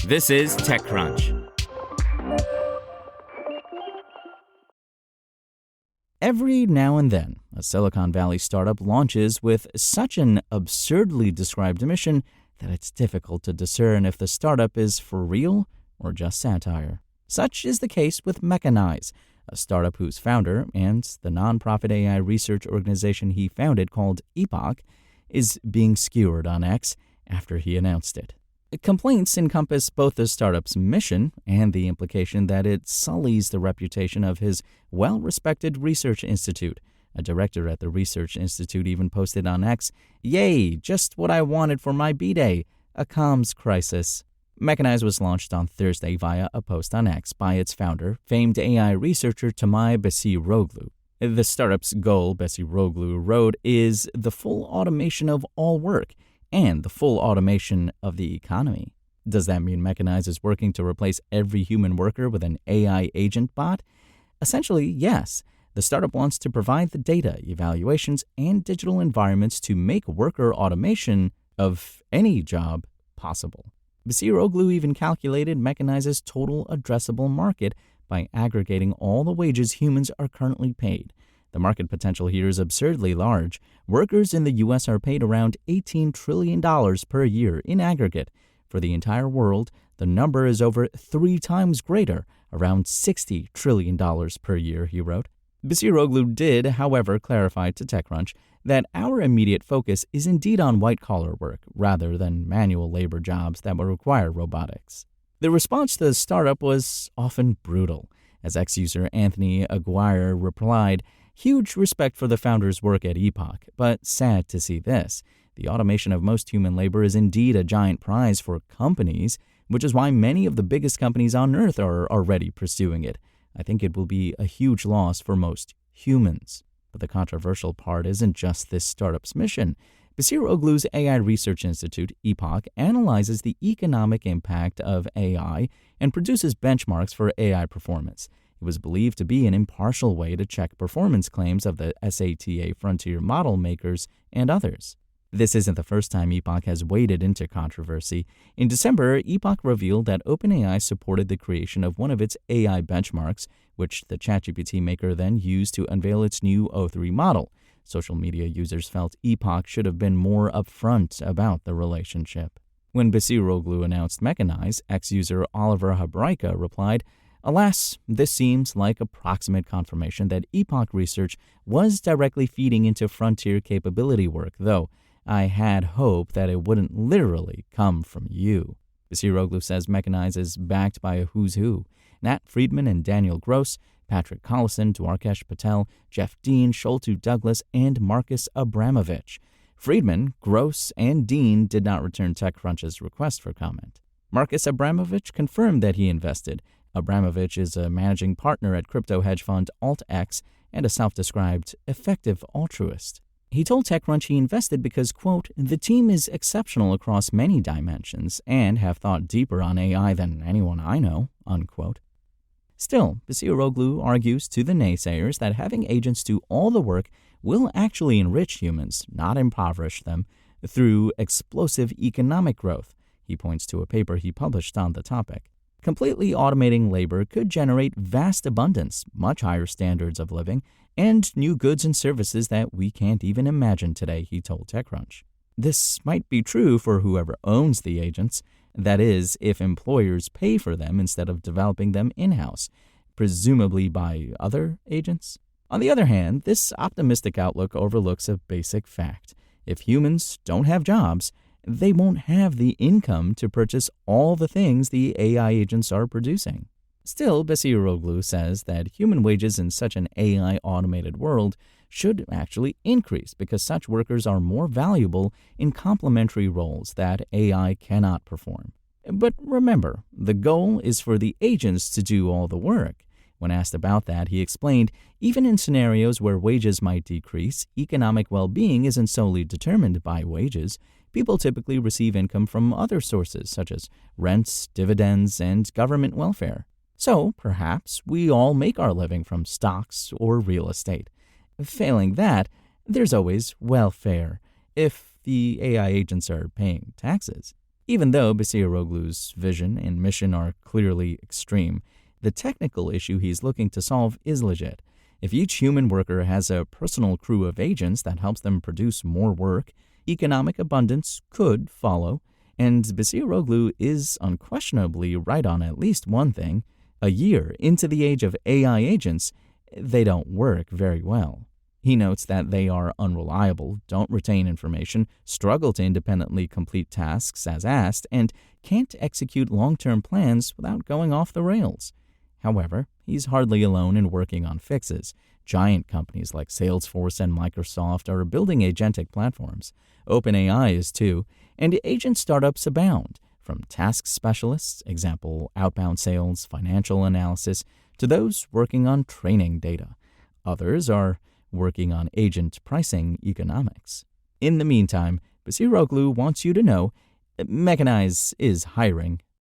This is TechCrunch. Every now and then, a Silicon Valley startup launches with such an absurdly described mission that it's difficult to discern if the startup is for real or just satire. Such is the case with Mechanize, a startup whose founder and the nonprofit AI research organization he founded called Epoch is being skewered on X after he announced it. Complaints encompass both the startup's mission and the implication that it sullies the reputation of his well-respected research institute. A director at the research institute even posted on X, "Yay, just what I wanted for my B-Day, a comms crisis." Mechanize was launched on Thursday via a post on X by its founder, famed AI researcher Tamay Besiroglu. The startup's goal, Besiroglu wrote, is the full automation of all work and the full automation of the economy. Does that mean Mechanize is working to replace every human worker with an AI agent bot? Essentially, yes. The startup wants to provide the data, evaluations, and digital environments to make worker automation of any job possible. Besiroglu even calculated Mechanize's total addressable market by aggregating all the wages humans are currently paid. The market potential here is absurdly large. Workers in the U.S. are paid around $18 trillion per year in aggregate. For the entire world, the number is over 3 times greater, around $60 trillion per year, he wrote. Besiroglu did, however, clarify to TechCrunch that our immediate focus is indeed on white-collar work rather than manual labor jobs that would require robotics. The response to the startup was often brutal. As ex-user Anthony Aguirre replied, "Huge respect for the founder's work at Epoch, but sad to see this. The automation of most human labor is indeed a giant prize for companies, which is why many of the biggest companies on Earth are already pursuing it. I think it will be a huge loss for most humans." But the controversial part isn't just this startup's mission. Besiroglu's AI Research Institute, Epoch, analyzes the economic impact of AI and produces benchmarks for AI performance. It was believed to be an impartial way to check performance claims of the SATA frontier model makers and others. This isn't the first time Epoch has waded into controversy. In December, Epoch revealed that OpenAI supported the creation of one of its AI benchmarks, which the ChatGPT maker then used to unveil its new O3 model. Social media users felt Epoch should have been more upfront about the relationship. When Besiroglu announced Mechanize, ex-user Oliver Habraika replied, "Alas, this seems like approximate confirmation that Epoch research was directly feeding into frontier capability work, though I had hoped that it wouldn't literally come from you." Besiroglu says Mechanize is backed by a who's who: Nat Friedman and Daniel Gross, Patrick Collison, Dwarkesh Patel, Jeff Dean, Sholto Douglas, and Marcus Abramovich. Friedman, Gross, and Dean did not return TechCrunch's request for comment. Marcus Abramovich confirmed that he invested. Abramovich is a managing partner at crypto hedge fund AltX and a self-described effective altruist. He told TechCrunch he invested because, quote, "the team is exceptional across many dimensions and have thought deeper on AI than anyone I know," unquote. Still, Besiroglu argues to the naysayers that having agents do all the work will actually enrich humans, not impoverish them, through explosive economic growth. He points to a paper he published on the topic. Completely automating labor could generate vast abundance, much higher standards of living, and new goods and services that we can't even imagine today, he told TechCrunch. This might be true for whoever owns the agents, that is, if employers pay for them instead of developing them in-house, presumably by other agents. On the other hand, this optimistic outlook overlooks a basic fact. If humans don't have jobs, they won't have the income to purchase all the things the AI agents are producing. Still, Besiroglu says that human wages in such an AI-automated world should actually increase because such workers are more valuable in complementary roles that AI cannot perform. But remember, the goal is for the agents to do all the work. When asked about that, he explained, even in scenarios where wages might decrease, economic well-being isn't solely determined by wages. People typically receive income from other sources such as rents, dividends, and government welfare. So, perhaps we all make our living from stocks or real estate. Failing that, there's always welfare, if the AI agents are paying taxes. Even though Basiroglu's vision and mission are clearly extreme, the technical issue he's looking to solve is legit. If each human worker has a personal crew of agents that helps them produce more work, economic abundance could follow, and Basiroglu is unquestionably right on at least one thing. A year into the age of AI agents, they don't work very well. He notes that they are unreliable, don't retain information, struggle to independently complete tasks as asked, and can't execute long-term plans without going off the rails. However, he's hardly alone in working on fixes. Giant companies like Salesforce and Microsoft are building agentic platforms. OpenAI is too, and agent startups abound, from task specialists, example outbound sales, financial analysis, to those working on training data. Others are working on agent pricing economics. In the meantime, Basiroglu wants you to know Mechanize is hiring,